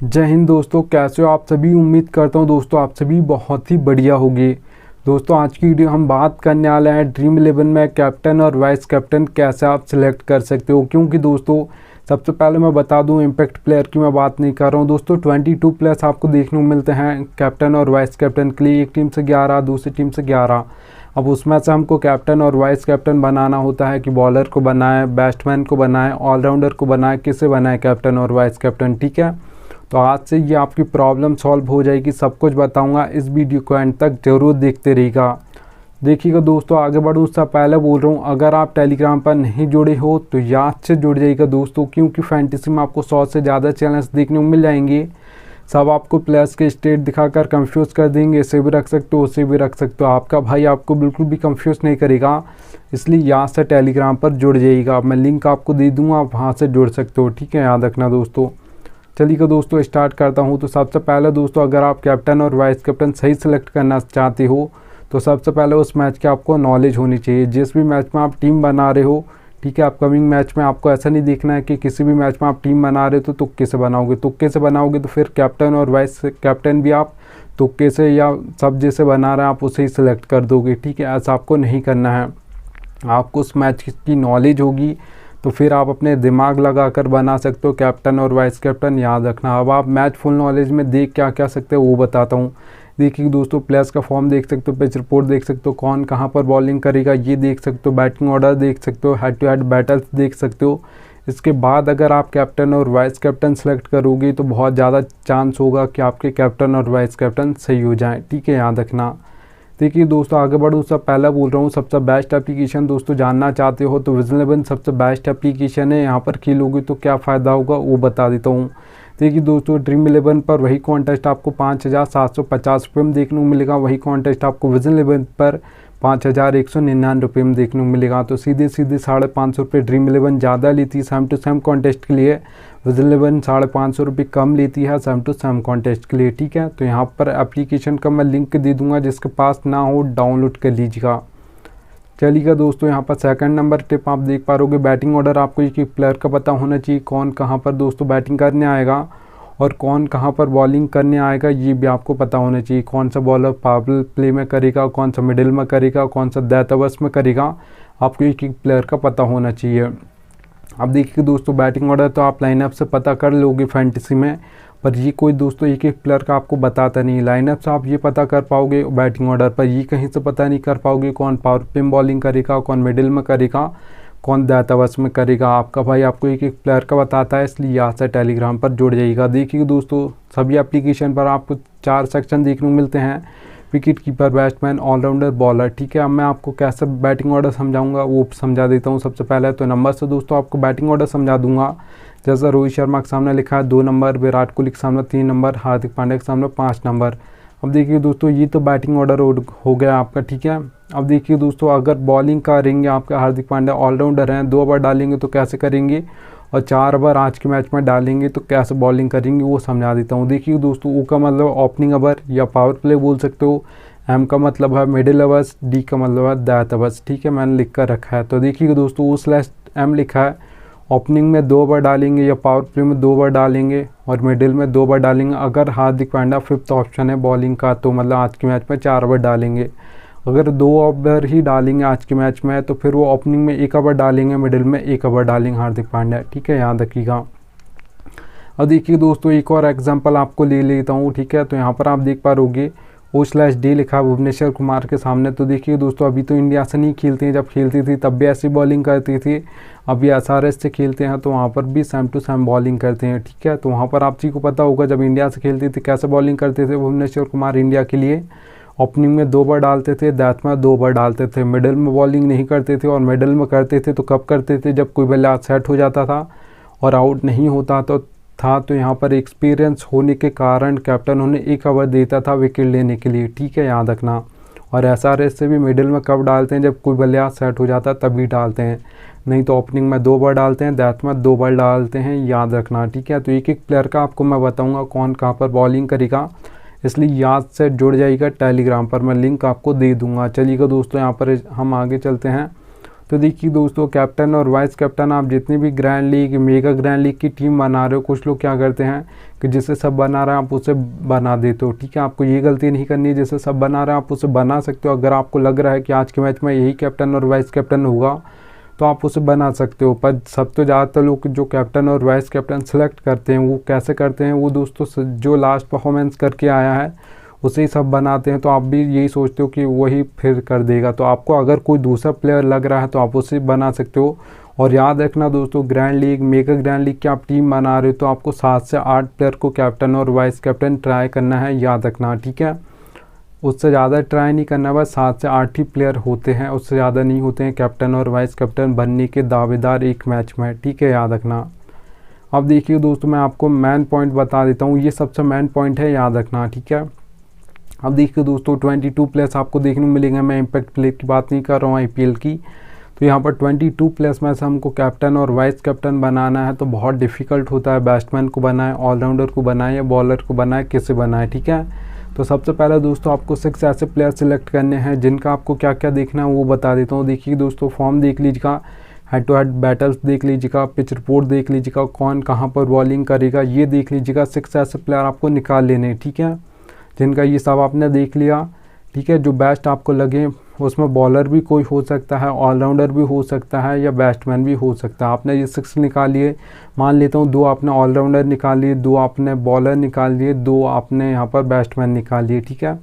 जय हिंद दोस्तों, कैसे हो आप सभी। उम्मीद करता हूँ दोस्तों आप सभी बहुत ही बढ़िया होंगे। दोस्तों आज की वीडियो हम बात करने वाले हैं ड्रीम 11 में कैप्टन और वाइस कैप्टन कैसे आप सिलेक्ट कर सकते हो। क्योंकि दोस्तों सबसे पहले मैं बता दूं, इम्पैक्ट प्लेयर की मैं बात नहीं कर रहा हूं दोस्तों। 22 प्लेयर्स आपको देखने को मिलते हैं कैप्टन और वाइस कैप्टन के लिए। एक टीम से 11, दूसरी टीम से 11। अब उसमें से हमको कैप्टन और वाइस कैप्टन बनाना होता है कि बॉलर को बनाए, बैट्समैन को बनाए, ऑलराउंडर को बनाए, किसे बनाए कैप्टन और वाइस कैप्टन। ठीक है, तो आज से ये आपकी प्रॉब्लम सॉल्व हो जाएगी। सब कुछ बताऊंगा, इस वीडियो को एंड तक जरूर देखते रहिएगा। देखिएगा दोस्तों, आगे बढ़ूँ उससे पहले बोल रहा हूँ, अगर आप टेलीग्राम पर नहीं जुड़े हो तो याद से जुड़ जाइएगा दोस्तों। क्योंकि फैंटेसी में आपको 100 से ज़्यादा चैलेंज देखने को मिल जाएंगे। सब आपको प्लेयर्स के स्टेट दिखाकर कंफ्यूज कर देंगे। इसे भी रख सकते हो, उसे भी रख सकते हो। आपका भाई आपको बिल्कुल भी कंफ्यूज नहीं करेगा, इसलिए यहाँ से टेलीग्राम पर जुड़ जाइएगा। मैं लिंक आपको दे दूँगा, आप वहाँ से जुड़ सकते हो। ठीक है, याद रखना दोस्तों। चलिए दोस्तों स्टार्ट करता हूँ। तो सबसे पहले दोस्तों, अगर आप कैप्टन और वाइस कैप्टन सही सेलेक्ट करना चाहते हो तो सबसे पहले उस मैच की आपको नॉलेज होनी चाहिए। जिस भी मैच में आप टीम बना रहे हो, ठीक है, अपकमिंग मैच में आपको ऐसा नहीं देखना है कि किसी भी मैच में आप टीम बना रहे हो तो तुक्के से बनाओगे। तुक्के से बनाओगे तो फिर कैप्टन और वाइस कैप्टन भी आप तुक्के से या सब जैसे बना रहे हैं आप उसे ही सिलेक्ट कर दोगे। ठीक है, ऐसा आपको नहीं करना है। आपको उस मैच की नॉलेज होगी तो फिर आप अपने दिमाग लगा कर बना सकते हो कैप्टन और वाइस कैप्टन। याद रखना। अब आप मैच फुल नॉलेज में देख क्या क्या सकते हो वो बताता हूँ। देखिए दोस्तों, प्लेयर्स का फॉर्म देख सकते हो, पिच रिपोर्ट देख सकते हो, कौन कहाँ पर बॉलिंग करेगा ये देख सकते हो, बैटिंग ऑर्डर देख सकते हो, हेड टू हेड बैटल्स देख सकते हो। इसके बाद अगर आप कैप्टन और वाइस कैप्टन सेलेक्ट करोगे तो बहुत ज़्यादा चांस होगा कि आपके कैप्टन और वाइस कैप्टन सही हो जाएँ। ठीक है, याद रखना। देखिए दोस्तों, आगे बढ़ो उससे पहले बोल रहा हूँ, सबसे बेस्ट एप्लीकेशन दोस्तों जानना चाहते हो तो विजन 11 सबसे बेस्ट एप्लीकेशन है। यहाँ पर खेलोगे तो क्या फ़ायदा होगा वो बता देता हूँ। देखिए दोस्तों, ड्रीम 11 पर वही कॉन्टेस्ट आपको 5,750 रुपये में देखने को मिलेगा। वही कॉन्टेस्ट आपको विजन 11 पर 5,199 रुपये में देखने को मिलेगा। तो सीधे 550 रुपये ड्रीम 11 ज़्यादा लेती है सेम टू सेम कॉन्टेस्ट के लिए। विजन 11 550 रुपये कम लेती है सेम टू सेम कॉन्टेस्ट के लिए। ठीक है, तो यहाँ पर एप्लीकेशन का मैं लिंक दे दूँगा, जिसके पास ना हो डाउनलोड कर लीजिएगा। चलिएगा दोस्तों, यहाँ पर सेकंड नंबर टिप आप देख पा रहोगे, बैटिंग ऑर्डर आपको एक एक प्लेयर का पता होना चाहिए। कौन कहाँ पर दोस्तों बैटिंग करने आएगा और कौन कहाँ पर बॉलिंग करने आएगा ये भी आपको पता होना चाहिए। कौन सा बॉलर पावर प्ले में करेगा, कौन सा मिडिल में करेगा, कौन सा डेथ ओवर्स में करेगा, आपको एक एक प्लेयर का पता होना चाहिए। अब देखिए दोस्तों, बैटिंग ऑर्डर तो आप लाइनअप से पता कर लोगे फैंटेसी में, पर ये कोई दोस्तों एक एक प्लेयर का आपको बताता नहीं। लाइनअप से आप ये पता कर पाओगे, बैटिंग ऑर्डर पर ये कहीं से पता नहीं कर पाओगे कौन पावर प्ले में बॉलिंग करेगा, कौन मिडिल में करेगा, कौन डेथ ओवर्स में करेगा। आपका भाई आपको एक एक प्लेयर का बताता है, इसलिए यहाँ से टेलीग्राम पर जुड़ जाइएगा। देखिए दोस्तों, सभी एप्लीकेशन पर आपको 4 सेक्शन देखने को मिलते हैं, wicket keeper, batsman, all rounder, bowler. ठीक है, अब मैं आपको कैसे बैटिंग ऑर्डर समझाऊंगा वो समझा देता हूँ। सबसे पहले तो नंबर से दोस्तों आपको बैटिंग ऑर्डर समझा दूंगा। जैसा रोहित शर्मा के सामने लिखा है 2 नंबर, विराट कोहली के सामने 3 नंबर, हार्दिक पांड्या के सामने 5 नंबर। अब देखिए दोस्तों, ये तो बैटिंग ऑर्डर हो गया आपका। ठीक है, अब देखिए दोस्तों, अगर बॉलिंग करेंगे आपका हार्दिक पांड्या ऑलराउंडर हैं, 2 ओवर डालेंगे तो कैसे करेंगे, और 4 ओवर आज के मैच में डालेंगे तो कैसे बॉलिंग करेंगे वो समझा देता हूँ। देखिए दोस्तों, ओ का मतलब ओपनिंग ओवर या पावर प्ले बोल सकते हो, एम का मतलब है मिडिल ओवर्स, डी का मतलब है डेथ ओवर्स। ठीक है, मैंने लिख कर रखा है। तो देखिए दोस्तों, O/M लिखा है, ओपनिंग में 2 ओवर डालेंगे या पावर प्ले में 2 ओवर डालेंगे और मिडिल में 2 ओवर डालेंगे। अगर हार्दिक पांड्या 5th ऑप्शन है बॉलिंग का तो मतलब आज के मैच में 4 ओवर डालेंगे। अगर 2 ओवर ही डालेंगे आज के मैच में तो फिर वो ओपनिंग में 1 ओवर डालेंगे, मिडिल में 1 ओवर डालेंगे हार्दिक पांड्या। ठीक है, याद रखिएगा। अब देखिए दोस्तों, एक और एग्जांपल आपको ले लेता हूँ। ठीक है, तो यहाँ पर आप देख पा रहोगे O/D लिखा है भुवनेश्वर कुमार के सामने। तो देखिए दोस्तों, अभी तो इंडिया से नहीं खेलते हैं, जब खेलती थी तब भी ऐसी बॉलिंग करती थी। अभी SRH से खेलते हैं तो वहाँ पर भी सेम टू सेम बॉलिंग करते हैं। ठीक है, तो वहाँ पर आप जी को पता होगा जब इंडिया से खेलती थी कैसे बॉलिंग करते थे भुवनेश्वर कुमार इंडिया के लिए। ओपनिंग में 2 ओवर डालते थे, डेथ में 2 ओवर डालते थे, मिडिल में बॉलिंग नहीं करते थे, और मिडिल में करते थे तो कब करते थे, जब कोई बल्ला सेट हो जाता था और आउट नहीं होता तो यहाँ पर एक्सपीरियंस होने के कारण कैप्टन उन्हें 1 ओवर देता था विकेट लेने के लिए। ठीक है, याद रखना। और SRH से भी मिडिल में कब डालते हैं, जब कोई बल्लेबाज सेट हो जाता है तभी डालते हैं, नहीं तो ओपनिंग में 2 ओवर डालते हैं, डेथ में 2 ओवर डालते हैं। याद रखना। ठीक है, तो एक एक प्लेयर का आपको मैं बताऊँगा कौन कहाँ पर बॉलिंग करेगा, इसलिए याद से जुड़ जाइएगा टेलीग्राम पर, मैं लिंक आपको दे दूँगा। चलिएगा दोस्तों, यहाँ पर हम आगे चलते हैं। तो देखिए दोस्तों, कैप्टन और वाइस कैप्टन आप जितनी भी grand league, mega grand league की टीम बना रहे हो, कुछ लोग क्या करते हैं कि जिसे सब बना रहे हैं आप उसे बना देते हो। ठीक है, आपको ये गलती नहीं करनी है। जैसे सब बना रहे हैं आप उसे बना सकते हो। अगर आपको लग रहा है कि आज के मैच में यही कैप्टन और वाइस कैप्टन होगा तो आप उसे बना सकते हो। पर सब तो ज़्यादातर लोग जो कैप्टन और वाइस कैप्टन सेलेक्ट करते हैं वो कैसे करते हैं, वो दोस्तों जो लास्ट परफॉर्मेंस करके आया है उसे ही सब बनाते हैं। तो आप भी यही सोचते हो कि वही फिर कर देगा, तो आपको अगर कोई दूसरा प्लेयर लग रहा है तो आप उसे बना सकते हो। और याद रखना दोस्तों, grand league, mega grand league की आप टीम बना रहे हो तो आपको 7 से 8 प्लेयर को कैप्टन और वाइस कैप्टन ट्राई करना है, याद रखना। ठीक है, उससे ज़्यादा ट्राई नहीं करना, बस 7 से 8 ही प्लेयर होते हैं, उससे ज़्यादा नहीं होते हैं कैप्टन और वाइस कैप्टन बनने के दावेदार एक मैच में। ठीक है, याद रखना। अब देखिए दोस्तों, मैं आपको मेन पॉइंट बता देता हूँ, ये सबसे मेन पॉइंट है, याद रखना। ठीक है, अब देखिए दोस्तों 22 प्लेयर्स आपको देखने को मिलेंगे। मैं इम्पैक्ट प्लेयर की बात नहीं कर रहा हूँ, IPL की। तो यहाँ पर 22 प्लेयर्स में से हमको कैप्टन और वाइस कैप्टन बनाना है, तो बहुत डिफ़िकल्ट होता है। बैट्समैन को बनाए, ऑलराउंडर को बनाए या बॉलर को बनाए, किसे बनाए। ठीक है, तो सबसे पहले दोस्तों आपको 6 ऐसे प्लेयर सिलेक्ट करने हैं जिनका आपको क्या क्या देखना है वो बता देता हूँ। देखिए दोस्तों, फॉर्म देख लीजिएगा, हेड टू हेड बैटल्स देख लीजिएगा, पिच रिपोर्ट देख लीजिएगा, कौन कहाँ पर बॉलिंग करेगा ये देख लीजिएगा। 6 ऐसे प्लेयर आपको निकाल लेने हैं। ठीक है, जिनका ये सब आपने देख लिया। ठीक है, जो बेस्ट आपको लगे, उसमें बॉलर भी कोई हो सकता है, ऑलराउंडर भी हो सकता है या बैट्समैन भी हो सकता है। आपने ये 6 निकाल लिए, मान लेता हूँ 2 आपने ऑलराउंडर निकाल लिए, 2 आपने बॉलर निकाल लिए, 2 आपने यहाँ पर बैट्समैन निकाल लिए। ठीक है,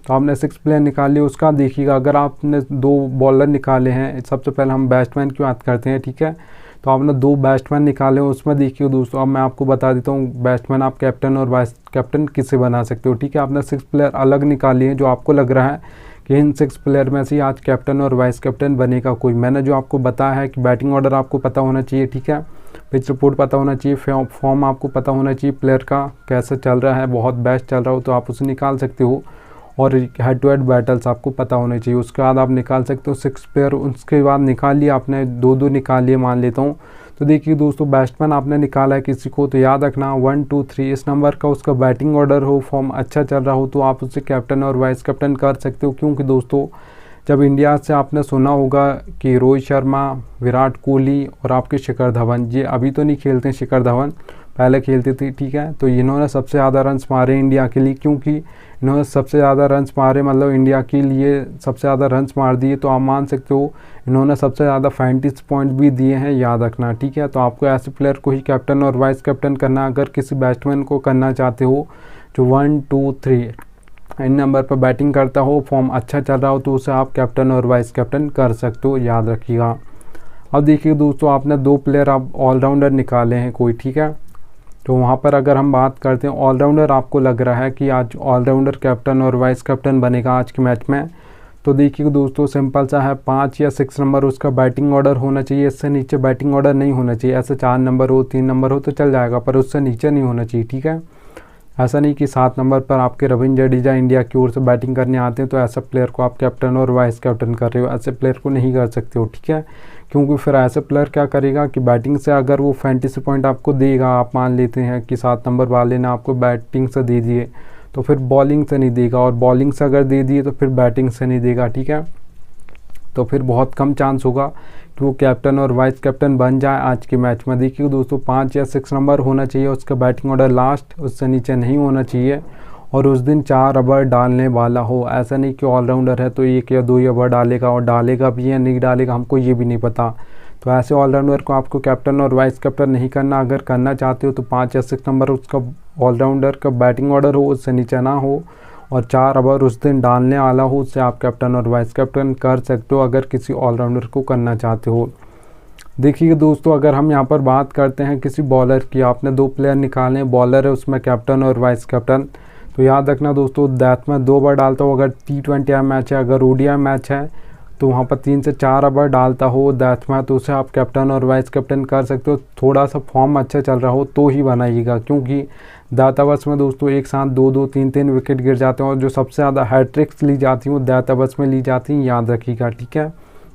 तो आपने 6 प्लेयर निकाल लिए। उसका देखिएगा, अगर आपने 2 बॉलर निकाले हैं, सबसे पहले हम बैट्समैन की बात करते हैं। ठीक है, तो आपने 2 बैट्समैन निकाले, उसमें देखिए दोस्तों, अब मैं आपको बता देता हूँ बैट्समैन आप कैप्टन और वाइस कैप्टन किसे बना सकते हो। ठीक है, आपने 6 प्लेयर अलग निकाले हैं जो आपको लग रहा है कि इन 6 प्लेयर में से आज कैप्टन और वाइस कैप्टन बनेगा कोई। मैंने जो आपको बताया है कि बैटिंग ऑर्डर आपको पता होना चाहिए। ठीक है, पिच रिपोर्ट पता होना चाहिए, फॉर्म आपको पता होना चाहिए, प्लेयर का कैसे चल रहा है, बहुत बेस्ट चल रहा हो तो आप उसे निकाल सकते हो। और हेड टू हेड बैटल्स आपको पता होने चाहिए। उसके बाद आप निकाल सकते हो 6 प्लेयर। उसके बाद निकाल लिए आपने, 2-2 निकाल लिए मान लेता हूँ। तो देखिए दोस्तों, बैट्समैन आपने निकाला है किसी को, तो याद रखना 1, 2, 3 इस नंबर का उसका बैटिंग ऑर्डर हो, फॉर्म अच्छा चल रहा हो तो आप उससे कैप्टन और वाइस कैप्टन कर सकते हो। क्योंकि दोस्तों, जब इंडिया से आपने सुना होगा कि रोहित शर्मा, विराट कोहली और आपके शिखर धवन, ये अभी तो नहीं खेलते हैं, शिखर धवन पहले खेलते थे। ठीक है, तो इन्होंने सबसे ज़्यादा रन्स मारे इंडिया के लिए, क्योंकि इन्होंने सबसे ज़्यादा रन्स मारे, मतलब इंडिया के लिए सबसे ज़्यादा रन्स मार दिए, तो आप मान सकते हो इन्होंने सबसे ज़्यादा फैंटेसी पॉइंट भी दिए हैं, याद रखना। ठीक है, तो आपको ऐसे प्लेयर को ही कैप्टन और वाइस कैप्टन करना। अगर किसी बैट्समैन को करना चाहते हो जो 1, 2, 3 इन नंबर पर बैटिंग करता हो, फॉर्म अच्छा चल रहा हो, तो उसे आप कैप्टन और वाइस कैप्टन कर सकते हो, याद रखिएगा। अब देखिए दोस्तों, आपने 2 प्लेयर आप ऑलराउंडर निकाले हैं कोई। ठीक है, तो वहाँ पर अगर हम बात करते हैं ऑलराउंडर, आपको लग रहा है कि आज ऑलराउंडर कैप्टन और वाइस कैप्टन बनेगा आज के मैच में, तो देखिए दोस्तों सिंपल सा है, 5 या 6 नंबर उसका बैटिंग ऑर्डर होना चाहिए। इससे नीचे बैटिंग ऑर्डर नहीं होना चाहिए। ऐसे 4 नंबर हो, 3 नंबर हो तो चल जाएगा, पर उससे नीचे नहीं होना चाहिए। ठीक है, ऐसा नहीं कि 7 नंबर पर आपके रविंद्र जडेजा इंडिया की ओर से बैटिंग करने आते हैं तो ऐसा प्लेयर को आप कैप्टन और वाइस कैप्टन कर रहे हो, ऐसे प्लेयर को नहीं कर सकते हो। ठीक है, क्योंकि फिर ऐसे प्लेयर क्या करेगा कि बैटिंग से अगर वो फैंटेसी पॉइंट आपको देगा, आप मान लेते हैं कि 7 नंबर वाले ने आपको बैटिंग से दे दिए, तो फिर बॉलिंग से नहीं देगा, और बॉलिंग से अगर दे दिए तो फिर बैटिंग से नहीं देगा। ठीक है, तो फिर बहुत कम चांस होगा कि वो कैप्टन और वाइस कैप्टन बन जाए आज के मैच में। देखिए दोस्तों, 5 या 6 नंबर होना चाहिए उसका बैटिंग ऑर्डर लास्ट, उससे नीचे नहीं होना चाहिए, और उस दिन 4 ओवर डालने वाला हो। ऐसा नहीं कि ऑलराउंडर है तो 1 या 2 ओवर डालेगा, और डालेगा भी या नहीं डालेगा हमको ये भी नहीं पता। तो ऐसे ऑलराउंडर को आपको कैप्टन और वाइस कैप्टन नहीं करना। अगर करना चाहते हो तो 5 या 6 नंबर उसका ऑलराउंडर का बैटिंग ऑर्डर हो, उससे नीचे ना हो, और 4 ओवर उस दिन डालने वाला हो, उससे आप कैप्टन और वाइस कैप्टन कर सकते हो अगर किसी ऑलराउंडर को करना चाहते हो। देखिए दोस्तों, अगर हम यहाँ पर बात करते हैं किसी बॉलर की, आपने 2 प्लेयर निकाले, बॉलर है उसमें कैप्टन और वाइस कैप्टन, तो याद रखना दोस्तों, दैट में 2 ओवर डालता हो। अगर T20 मैच है, अगर ODI मैच है तो वहाँ पर 3 से 4 ओवर डालता हो दैट में, तो उसे आप कैप्टन और वाइस कैप्टन कर सकते हो। थोड़ा सा फॉर्म अच्छा चल रहा हो तो ही बनाइएगा, क्योंकि दैट ओवर्स में दोस्तों एक साथ 2-2, 3-3 विकेट गिर जाते हैं, और जो सबसे ज़्यादा हैट्रिक्स ली जाती हैं वो दैट ओवर्स में ली जाती हैं, याद रखिएगा। ठीक है,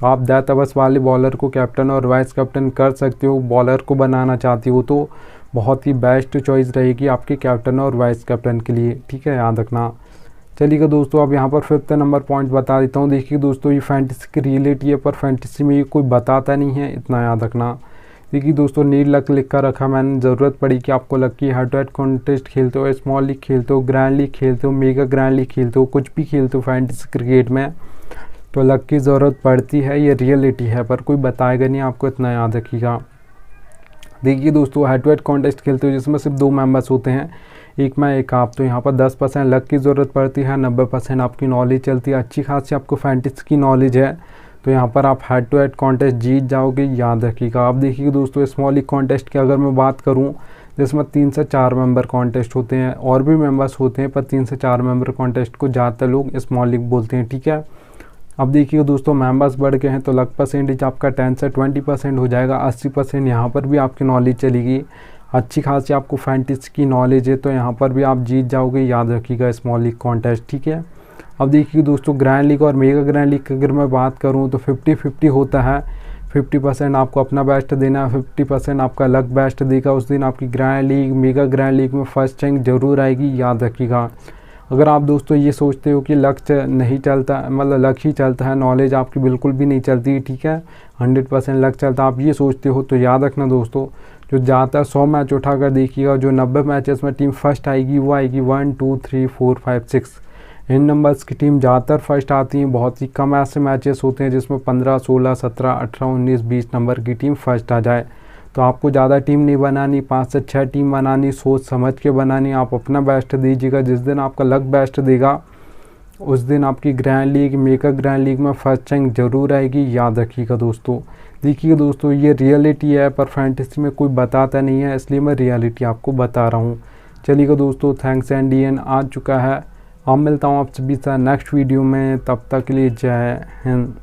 तो आप दैट ओवर्स वाले बॉलर को कैप्टन और वाइस कैप्टन कर सकते हो। बॉलर को बनाना चाहती हो तो बहुत ही बेस्ट चॉइस रहेगी आपके कैप्टन और वाइस कैप्टन के लिए। ठीक है, याद रखना। चलिएगा दोस्तों, अब यहाँ पर 5th नंबर पॉइंट बता देता हूँ। देखिए दोस्तों, ये फैंटेसी की रियलिटी है, पर फैंटेसी में ये कोई बताता नहीं है, इतना याद रखना। देखिए दोस्तों, नीड लक लिख कर रखा मैंने, ज़रूरत पड़ी कि आपको लक की हेड टू हेड कॉन्टेस्ट खेलते हो, स्मॉल लीग खेलते हो, ग्रैंड लीग खेलते हो, मेगा ग्रैंड लीग खेलते हो, कुछ भी खेलते हो फैंटेसी क्रिकेट में, तो लक की ज़रूरत पड़ती है। ये रियलिटी है, पर कोई बताएगा नहीं आपको, इतना याद रखिएगा। देखिए दोस्तों, हेड टू हेड कॉन्टेस्ट खेलते हो जिसमें सिर्फ 2 मेंबर्स होते हैं, एक मैं एक आप, तो यहाँ पर 10% लक की ज़रूरत पड़ती है, 90% आपकी नॉलेज चलती है। अच्छी खासी आपको फैंटेसी की नॉलेज है तो यहाँ पर आप हेड टू हेड कॉन्टेस्ट जीत जाओगे, याद रखिएगा। अब देखिए दोस्तों, स्मॉल लीग कॉन्टेस्ट की अगर मैं बात करूँ, जिसमें 3 से 4 मेंबर कॉन्टेस्ट होते हैं, और भी मेंबर्स होते हैं, पर 3 से 4 मेंबर कॉन्टेस्ट को ज़्यादातर लोग स्मॉल लीग बोलते हैं, ठीक है। अब देखिए दोस्तों, मेंबर्स बढ़ गए हैं तो लक परसेंटेज आपका 10 से 20% हो जाएगा, 80% यहाँ पर भी आपकी नॉलेज चलेगी। अच्छी खासी आपको फैंटेसी की नॉलेज है तो यहाँ पर भी आप जीत जाओगे, याद रखिएगा स्मॉल लीग कॉन्टेस्ट, ठीक है। अब देखिए दोस्तों, ग्रैंड लीग और मेगा ग्रैंड लीग की अगर मैं बात करूँ तो 50-50 होता है। 50% आपको अपना बेस्ट देना है, 50% आपका लक बेस्ट देगा। उस दिन आपकी grand league, mega grand league में फर्स्ट रैंक जरूर आएगी, याद रखिएगा। अगर आप दोस्तों ये सोचते हो कि लक नहीं चलता, मतलब लक ही चलता है, नॉलेज आपकी बिल्कुल भी नहीं चलती, ठीक है, 100% लक चलता, आप ये सोचते हो, तो याद रखना दोस्तों, जो ज़्यादातर 100 मैच उठा कर देखिएगा, जो 90 मैचेस में टीम फर्स्ट आएगी वो आएगी 1 2 3 4 5 6, इन नंबर्स की टीम ज़्यादातर फर्स्ट आती हैं। बहुत ही कम ऐसे मैचेस होते हैं जिसमें 15 16 17 18 19 20 नंबर की टीम फर्स्ट आ जाए। तो आपको ज़्यादा टीम नहीं बनानी, 5 से 6 टीम बनानी, सोच समझ के बनानी। आप अपना बेस्ट दीजिएगा, जिस दिन आपका लक बेस्ट देगा उस दिन आपकी grand league, mega grand league में फर्स्ट रैंक जरूर आएगी, याद रखिएगा दोस्तों। देखिए दोस्तों, ये रियलिटी है, पर फैंटेसी में कोई बताता नहीं है, इसलिए मैं रियलिटी आपको बता रहा हूँ। चलिएगा दोस्तों, थैंक्स एंड डी एन आ चुका है। अब मिलता हूँ आप सभी से नेक्स्ट वीडियो में, तब तक के लिए जय हिंद।